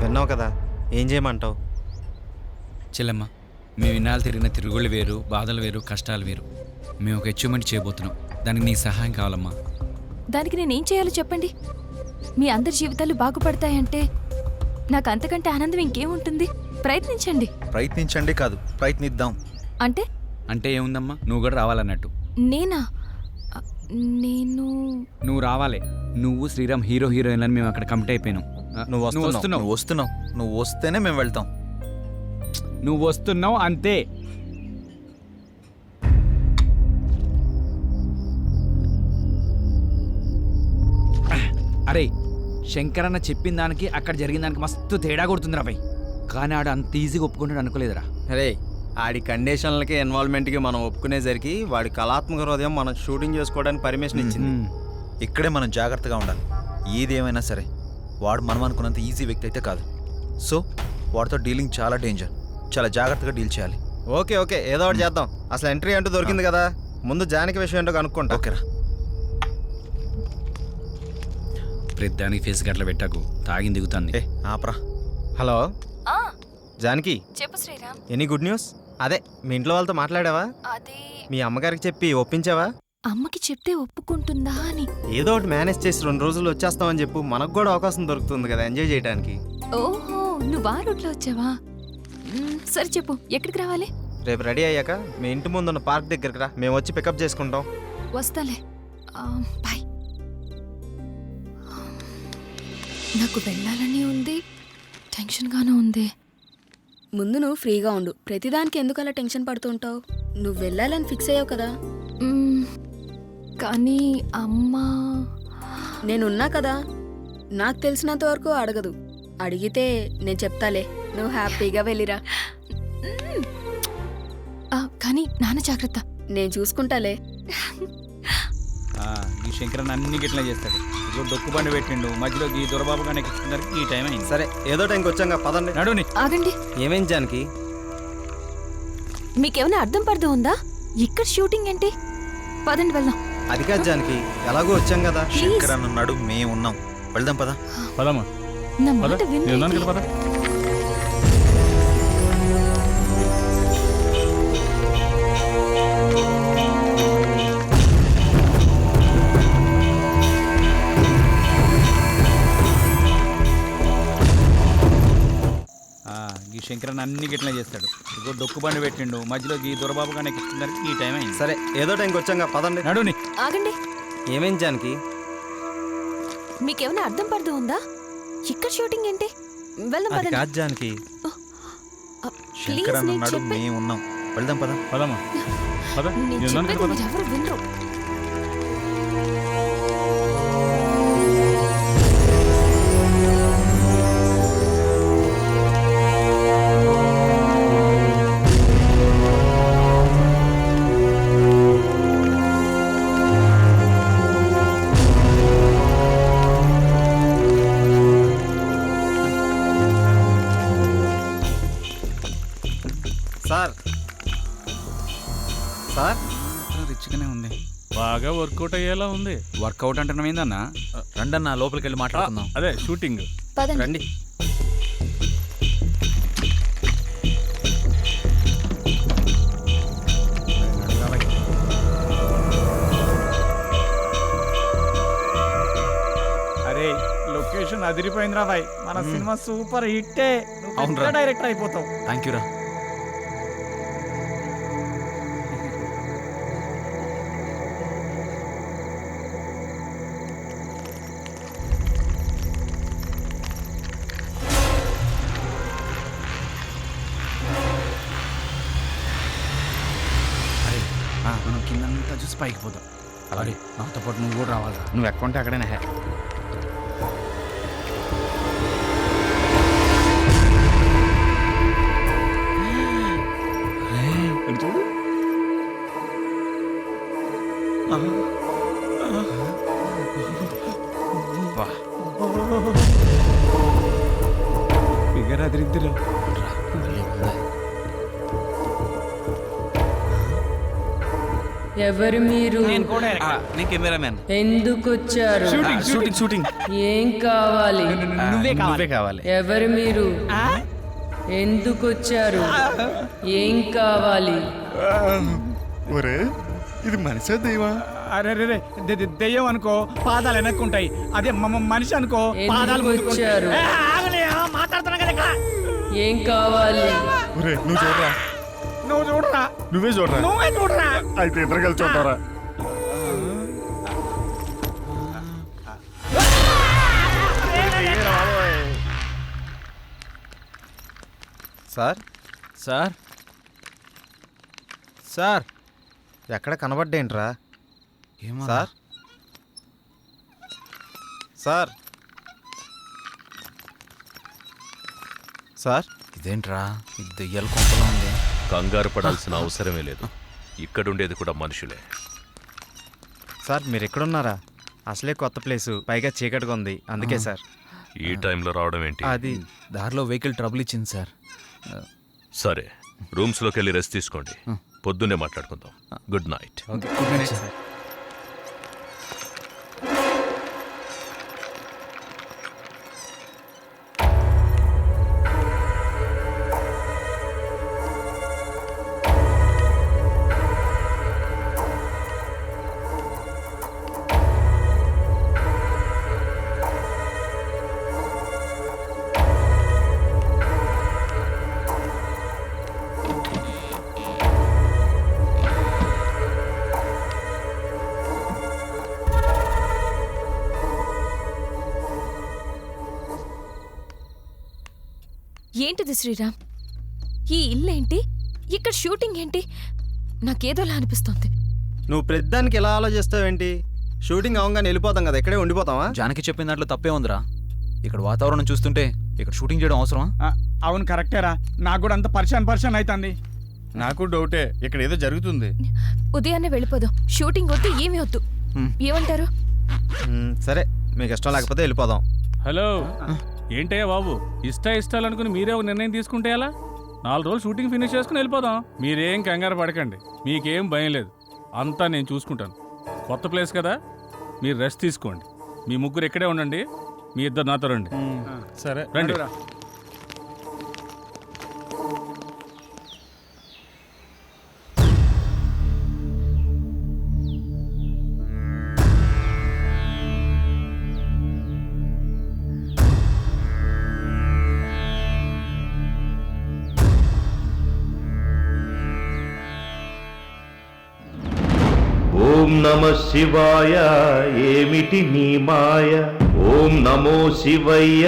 విన్నావు కదా, ఏం చేయమంటావు? చెల్లెమ్మ, మేము ఇన్నాళ్ళు తిరిగిన తిరుగుళ్ళు వేరు, బాధలు వేరు, కష్టాలు వేరు. మేము ఒక అచీవ్మెంట్ చేయబోతున్నాం. దానికి నీ సహాయం కావాలమ్మా. దానికి నేనేం చేయాలో చెప్పండి. మీ అందరి జీవితాలు బాగుపడతాయంటే నాకు అంతకంటే ఆనందం ఇంకేముంటుంది? ప్రయత్నించండి. ప్రయత్నించండి కాదు, ప్రయత్నిద్దాం. అంటే అంటే ఏముందమ్మా, నువ్వు కూడా రావాలన్నట్టు. నేనా? నువ్వు రావాలి. నువ్వు శ్రీరామ్ హీరోయిన్లని మేము అక్కడ కమిట్ అయిపోయినాం. నువ్వు వస్తున్నావు. నువ్వు వస్తేనే మేము వెళ్తాం. నువ్వు వస్తున్నావు అంతే. అరే, శంకరన్న చెప్పిన దానికి అక్కడ జరిగిన దానికి మస్తు తేడా కొడుతుంది రాబాయ్. కానీ ఆడు అంత ఈజీగా ఒప్పుకుంటాడు అనుకోలేదురా. అరే, ఆడి కండిషన్లకి ఇన్వాల్వ్మెంట్కి మనం ఒప్పుకునేసరికి వాడి కళాత్మక హృదయం మనం షూటింగ్ చేసుకోవడానికి పర్మిషన్ ఇచ్చింది. ఇక్కడే మనం జాగ్రత్తగా ఉండాలి. ఏదేమైనా సరే వాడు మనం అనుకున్నంత ఈజీ వ్యక్తి అయితే కాదు. సో వాడితో డీలింగ్ చాలా డేంజర్. చాలా జాగ్రత్తగా డీల్ చేయాలి. ఓకే, ఏదో ఒకటి చేద్దాం. అసలు ఎంట్రీ అంటూ దొరికింది కదా, ముందు జానకి విషయం ఏంటో కనుక్కుంటా. ఓకేరా. ప్రతిదానికి ఫేస్ గట్ల పెట్టకు, తాగింది దిగుతుంది. ఆపరా. హలో జానకి, చెప్పు శ్రీరామ్. Any good news? అదే, మీ ఇంట్లో వాళ్ళతో మాట్లాడావా? అదే, మీ అమ్మగారికి చెప్పి ఒప్పించావా? అమ్మకి చెప్తే ఒప్పుకుంటుందా అని. ఏదో ఒకటి మేనేజ్ చేసి 2 రోజులు వచ్చేస్తామని చెప్పు. మనకు కూడా అవకాశం దొరుకుతుంది కదా ఎంజాయ్ చేయడానికి. ఓహో, నువ్వు ఆ రూట్లో వచ్చావా? సరే చెప్పు, ఎక్కడికి రావాలి? రేపు రెడీ అయ్యాక మీ ఇంటి ముందు ఉన్న పార్క్ దగ్గరికి రా, మేము వచ్చి పికప్ చేసుకుంటాం. వస్తాలే. బాయ్. నాకు వెళ్ళాలని ఉంది, టెన్షన్గానే ఉంది. ముందు నువ్వు ఫ్రీగా ఉండు. ప్రతిదానికి ఎందుకు అలా టెన్షన్ పడుతూ ఉంటావు? నువ్వు వెళ్ళాలని ఫిక్స్ అయ్యావు కదా. కానీ అమ్మా, నేనున్నా కదా. నాకు తెలిసినంత వరకు అడగదు. అడిగితే నేను చెప్తాలే. నువ్వు హ్యాపీగా వెళ్ళిరా. కానీ నాన్న జాగ్రత్త. నేను చూసుకుంటాలే. ఈ శంకరన్ అన్ని గిట్లా చేస్తాడు. డొక్కు బండి పెట్టిండు, మధ్యలో ఈ దొరబాబు కానీ ఈ టైం అయింది. సరే, ఏదో టైంకి వచ్చాక పదండి. నడుని. ఆగండి. ఏమైంది జానకి? మీకేమైనా అర్థం పర్థం ఉందా? ఇక్కడ షూటింగ్ ఏంటి? పదండి వెళ్దాం. అది కాదు జానకి, ఎలాగో వచ్చాం కదా. శంకర్ అన్నాడు, మేము ఉన్నాం. వెళ్దాం పదా. పదమ్మా. నా మాట విను. ఈ శంకరన్ అన్ని గిట్లా చేస్తాడు. డొక్కు బండి పెట్టిండు, మధ్యలో ఈ దొరబాబు కానీ ఈ టైం అయింది. సరే, ఏదో టైంకి వచ్చాక పదండి. నడుని. ఆగండి. ఏమైంది జానకి? మీకేమైనా అర్థం పర్థం ఉందా? ఇక్కడ షూటింగ్ ఏంటి? వెళ్దాం అది పదండి. కాదు జానకి, శంకర్ అన్నాడు, మేము ఉన్నాం. వెళ్దాం పదా. పదమ్మా. నేను చెప్పేది మీరు ఎవరు వినరు. సార్ రిచ్గానే ఉంది. బాగా వర్కౌట్ అయ్యేలా ఉంది. వర్కౌట్ అంటున్నాం ఏందన్నా? రండన్నా, లోపలికి వెళ్ళి మాట్లాడుకుందాం. అదే షూటింగ్. పదండి. రండి. అరే, లొకేషన్ అదిరిపోయిందిరా బాయ్. మన సినిమా సూపర్ హిట్టే. అవునురా, డైరెక్టర్ అయిపోతావు. థ్యాంక్ యూ రా. మనం కిందంతా చూసి పైకి పోతాం. అలాగే నాతో పాటు నువ్వు కూడా రావాలిరా. నువ్వు ఎక్కడ ఉంటే అక్కడైనా హ్యా. చూడు. ఫిగర్ అదిరిద్దురా. ఎవరు మీరు? నేను కూడా నేను కెమెరామ్యాన్. ఎందుకొచ్చారు? షూటింగ్ ఏం కావాలి? నువ్వే కావాలి ఎవరు మీరు? ఎందుకొచ్చారు? ఏం కావాలి? ఒరే ఇది మనిషే దైవా? అరే రే రే, దెయ్యం అనుకో పాదాలు వెనక్కుంటాయి, అదే మనిషి అనుకో పాదాలు ఎందుకొచ్చారు? మాట్లాడుతున్నా కదా ఇక్కడ. ఏం కావాలి? ఒరే నువ్వు చూడరా, నువ్వు చూడరా, నువ్వే చూడరా. నువ్వే చూడరా. అయితే ఇద్దరు కలిసి చూడరా. సార్ సార్ సార్ ఎక్కడ కనబడ్డేంట్రా ఏమో సార్ సార్ సార్ ఇదేంట్రా ఇది దెయ్యాల కొంపలా ఉంది. కంగారు పడాల్సిన అవసరమే లేదు. ఇక్కడుండేది కూడా మనుషులే. సార్ మీరు ఎక్కడున్నారా? అసలే కొత్త ప్లేసు, పైగా చీకటిగా ఉంది, అందుకే సార్. ఈ టైంలో రావడం ఏంటి? అది దారిలో వెహికల్ ట్రబుల్ ఇచ్చింది సార్. సరే, రూమ్స్లోకి వెళ్ళి రెస్ట్ తీసుకోండి. పొద్దున్నే మాట్లాడుకుందాం. Good night. Okay sir. ఏంటిది శ్రీరామ్? ఈ ఇల్లేంటి? ఇక్కడ షూటింగ్ ఏంటి? నాకేదోలా అనిపిస్తోంది. నువ్వు ప్రతిదానికి ఎలా ఆలోచిస్తావేంటి? షూటింగ్ అవగానే వెళ్ళిపోతాం కదా, ఇక్కడే ఉండిపోతావా? జానకి చెప్పిన దాంట్లో తప్పే ఉందిరా. ఇక్కడ వాతావరణం చూస్తుంటే ఇక్కడ షూటింగ్ చేయడం అవసరమా? అవును కరెక్టేరా, నాకు కూడా అంత పరిశాన్ అవుతుంది. నాకు డౌటే, ఇక్కడ ఏదో జరుగుతుంది. ఉదయాన్నే వెళ్ళిపోదాం. షూటింగ్ వద్దు, ఏమీ వద్దు. ఏమంటారు? సరే, మీకు ఇష్టం లేకపోతే వెళ్ళిపోదాం. హలో, ఏంటయ్యా బాబు, ఇష్టాలు అనుకుని మీరే ఒక నిర్ణయం తీసుకుంటే ఎలా? 4 రోజులు షూటింగ్ ఫినిష్ చేసుకుని వెళ్ళిపోదాం. మీరేం కంగారు పడకండి, మీకేం భయం లేదు, అంతా నేను చూసుకుంటాను. కొత్త ప్లేస్ కదా, మీరు రెస్ట్ తీసుకోండి. మీ ముగ్గురు ఇక్కడే ఉండండి, మీ ఇద్దరు నాతో రండి. సరే రండి. ఓం నమ శివాయ, ఏమిటి నీ మాయ? ఓం నమో శివయ్య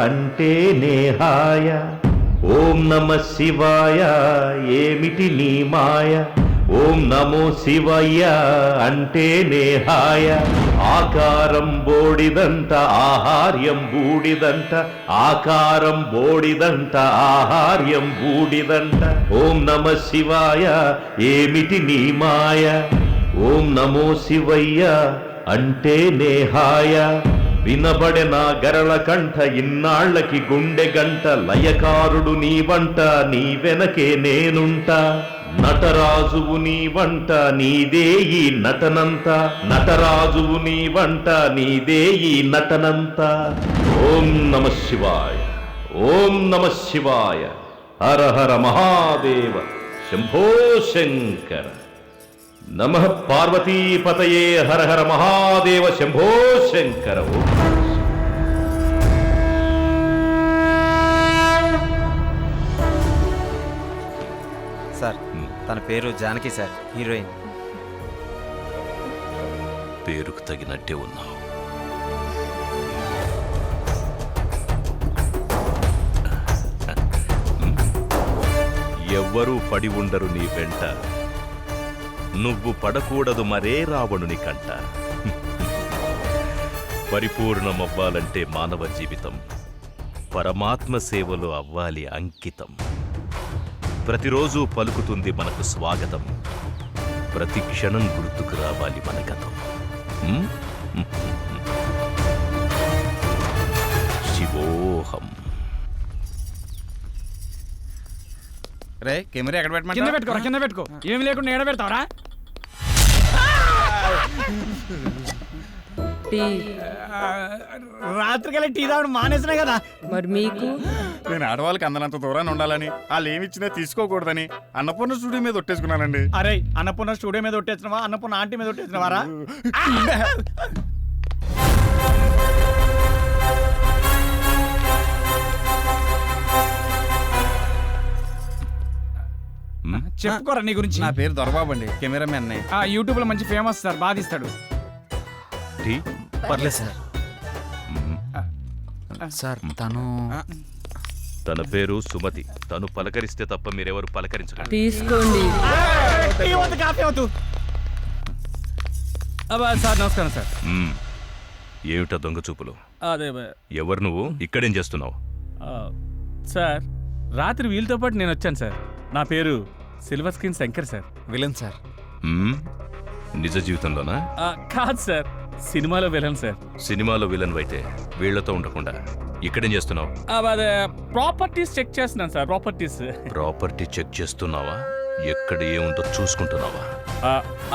అంటే నేహాయ. ఓం నమ శివాయ, ఏమిటి నీ మాయ? ఓం నమో శివయ్య అంటే నేహాయ. ఆకారం బోడిదంట, ఆహార్యం బూడిదంట. ఆకారం బోడిదంట, ఆహార్యం బూడిదంట. ఓం నమ శివాయ, ఏమిటి నీ మాయ? ఓం నమో శివయ్య అంటే నేహాయ. వినబడెనా గరళ కంఠ, ఇన్నాళ్ళకి గుండె గంట. లయకారుడు నీ వంట, నీ వెనకే నేనుంటా. నటరాజువు నీ వంట, నీదే ఈ నటనంత. నటరాజువు నీ వంట, నీదే ఈ నటనంత. ఓం నమ శివాయ, ఓం నమ శివాయ. హర హర మహాదేవ, శంభో శంకర. నమః పార్వతీపతయే, హర హర మహాదేవ, శంభో శంకర. సార్, తన పేరు జానకి సార్, హీరోయిన్. పేరుకు తగినట్టే ఉన్నావు. ఎవ్వరూ పడి ఉండరు నీ వెంట, నువ్వు పడకూడదు మరే రావణుని కంట. పరిపూర్ణమవ్వాలంటే మానవ జీవితం పరమాత్మ సేవలో అవ్వాలి అంకితం. ప్రతిరోజు పలుకుతుంది మనకు స్వాగతం, ప్రతి క్షణం గుర్తుకు రావాలి మన గతం. శివోహం. రే కెమెరా ఎక్కడ కింద పెట్టమంటావ్? పెట్టుకోరా, కింద పెట్టుకో. ఏమి లేకుండా ఏడ పెడతావరా? టీ రాత్రికెళ్ళి టీ తాగడం మానేసినా కదా. మరి మీకు నేను ఆడవాళ్ళకి అందనంత దూరాన్ని ఉండాలని వాళ్ళు ఏమి ఇచ్చినా తీసుకోకూడదని అన్నపూర్ణ స్టూడియో మీద ఒట్టేసుకున్నానండి. అరే అన్నపూర్ణ స్టూడియో మీద ఒట్టేసినవా, అన్నపూర్ణ ఆంటీ మీద ఒట్టేసినవారా? చెప్పుకోరా నీ గురించి. నా పేరు దొరబాబు అండి, కెమెరామెన్. యూట్యూబ్ లో మంచి ఫేమస్ సార్, బాగా తీస్తాడు. టీ పర్లేదు సార్. సార్ తను తన పేరు సుమతి. తను పలకరిస్తే తప్ప మీరెవరు పలకరించకండి. తీసుకోండి. టీ వద్దు, కాఫీ వద్దు. సార్ నమస్కారం సార్. మ్మ్. ఏమిటా దొంగ చూపులు? అదే ఎవరు నువ్వు? ఇక్కడేం చేస్తున్నావు? సార్ రాత్రి వీళ్ళతో పాటు నేను వచ్చాను సార్. నా పేరు silver screen Shankar sir. Villain sir. మ్మ్. నిజ జీవితంలోనా? కాదు సార్, సినిమాలో విలన్ సార్. సినిమాలో విలన్ అయితే వీళ్లతో ఉండకుండా ఇక్కడేం చేస్తున్నావు? అదే ప్రాపర్టీస్ చెక్ చేస్తున్నాను సార్. ప్రాపర్టీస్ ప్రాపర్టీ చెక్ చేస్తున్నావా? ఎక్కడ ఏముందో చూసుకుంటున్నావా?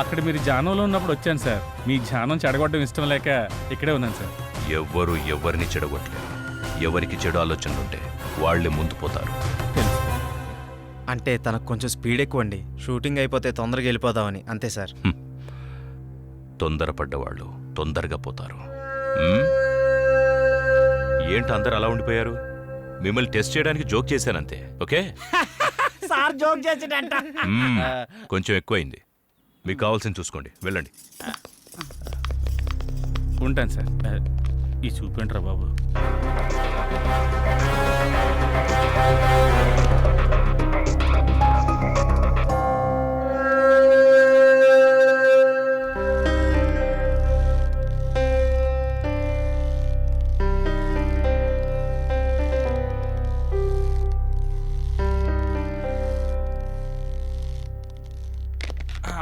అక్కడ మీరు జానంలో ఉన్నప్పుడు వచ్చాను సార్. మీ జానం చెడగొట్టడం ఇష్టం లేక ఇక్కడే ఉన్నాను సార్. ఎవ్వరు ఎవరిని చెడగొట్టలేరు. ఎవరికి చెడు ఆలోచనలుంటే వాళ్లే ముందు పోతారు. తెలుసు సార్. అంటే తనకు కొంచెం స్పీడ్ ఎక్కువ అండి. షూటింగ్ అయిపోతే తొందరగా వెళ్ళిపోదామని, అంతే సార్. తొందరపడ్డవాళ్ళు తొందరగా పోతారు. ఏంటి అందరు అలా ఉండిపోయారు? మిమ్మల్ని టెస్ట్ చేయడానికి జోక్ చేశానంతే. ఓకే, సార్ జోక్ చేసేటంట. కొంచెం ఎక్కువైంది. మీకు కావాల్సింది చూసుకోండి, వెళ్ళండి. ఉంటాను సార్. ఈ చూపండిరా బాబు.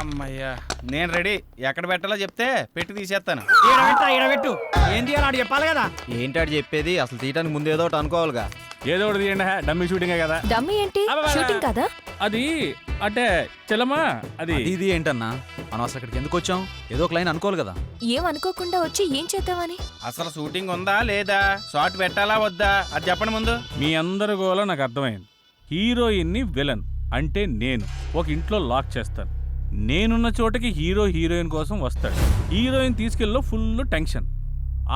అమ్మయ్యా, నేను రెడీ. ఎక్కడ పెట్టాలో చెప్తే పెట్టి తీసేస్తాను. ఈడబెట్టు. ఏంటి అని ఆడు చెప్పాలి కదా. ఏంటాడు చెప్పేది? అసలు తీయటానికి ముందు ఏదో ఒకటి అనుకోవాలిగా. ఏదో ఒకటి తీయండి. డమ్మీ షూటింగే కదా. డమ్మీ ఏంటి? షూటింగ్ కదా? అది అంటే చెల్లమ్మా, అది ఇది ఏంటన్నా, మనం అసలు అక్కడికి ఎందుకు వచ్చాం? ఏదో ఒక లైన్ అనుకోవాలి కదా. ఏం అనుకోకుండా వచ్చి ఏం చేద్దామని? అసలు షూటింగ్ ఉందా లేదా, షార్ట్ పెట్టాలా వద్దా, అది చెప్పండి ముందు. మీ అందరి గోలో నాకు అర్థమైంది. హీరోయిన్ని విలన్ అంటే నేను ఒక ఇంట్లో లాక్ చేస్తాను. నేనున్న చోటకి హీరో హీరోయిన్ కోసం వస్తాడు. హీరోయిన్ తీసుకెళ్ళలో ఫుల్ టెన్షన్.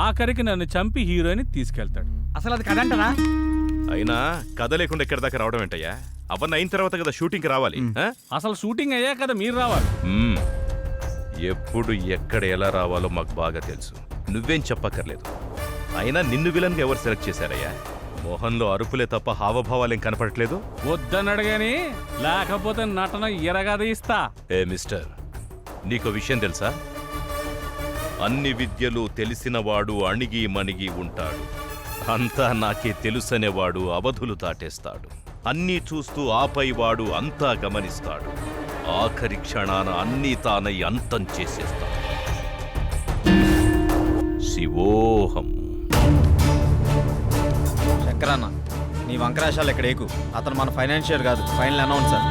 ఆఖరికి నన్ను చంపి హీరోయిన్ తీసుకెళ్తాడు. అసలు అది కదంటనా? అయినా కథ లేకుండా ఎక్కడి దాకా రావడం ఏంటయ్యా? అవన్నీ అయిన తర్వాత కదా షూటింగ్కి రావాలి. అసలు షూటింగ్ అయ్యా కదా మీరు రావాలి. ఎప్పుడు ఎక్కడ ఎలా రావాలో మాకు బాగా తెలుసు. నువ్వేం చెప్పక్కర్లేదు. అయినా నిన్ను విలన్గా ఎవరు సెలెక్ట్ చేశారయ్యా? మోహన్లో అరుపులే తప్ప హావభావాలేం కనపడట్లేదు. వద్దన్నాడు గాని, లేకపోతే నటన ఎరగదీస్తా. ఏ మిస్టర్, నీకో విషయం తెలుసా? అన్ని విద్యలు తెలిసినవాడు అణిగి మణిగి ఉంటాడు. అంతా నాకే తెలుసనేవాడు అవధులు దాటేస్తాడు. అన్నీ చూస్తూ ఆపై వాడు అంతా గమనిస్తాడు. ఆఖరి క్షణాన అన్నీ తానై అంతం చేసేస్తాడు. శివోహం. శంకరన్న, నీ వంకరాశాలు ఇక్కడ ఏకు. అతను మన ఫైనాన్షియర్ కాదు, ఫైనల్ అనౌన్సర్.